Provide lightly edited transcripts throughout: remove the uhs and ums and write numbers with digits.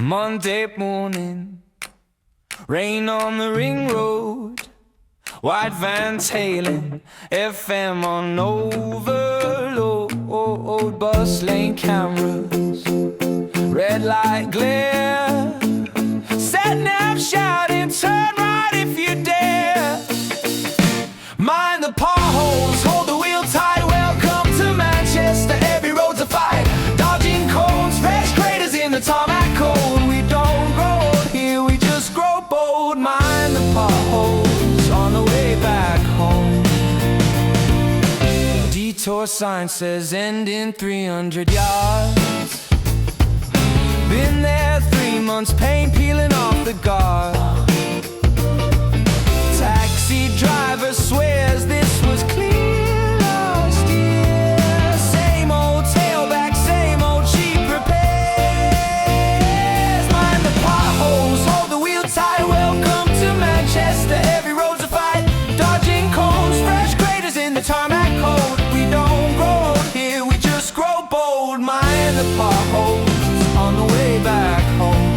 Monday morning, rain on the ring road, white vans hailing, FM on overload, bus lane cameras, red light glare, sat nav shouting, turn right if you dare. Mind the potholes, hold the wheel tight, welcome to Manchester, every road's a fight, dodging cones, fresh craters in the tarmac cold. We don't grow old here, we just grow bold. Mind the potholes on the way back home. Detour sign says end in 300 yards. Been there 3 months, paint peeling off the guard. Taxi driver swears this was clear last year. Same old tailback, same old cheap repairs. Mind the potholes, hold the wheel tight, welcome to Manchester, every road's a fight, dodging cones, fresh craters in the tarmac cold. We don't grow old here, we just grow bold. Mind the potholes on the way back home.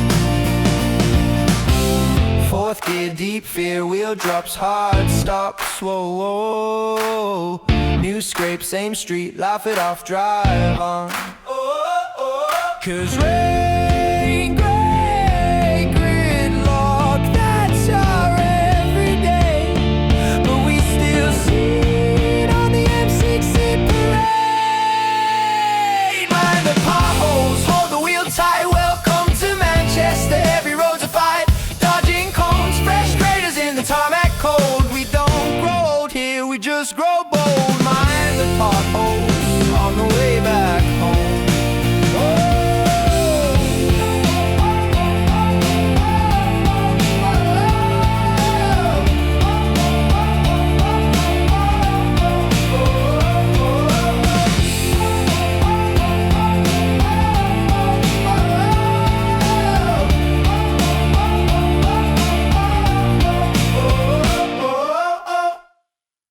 Fourth gear, deep fear, wheel drops hard, stops, whoa. New scrape, same street, laugh it off, drive on. 'Cause rain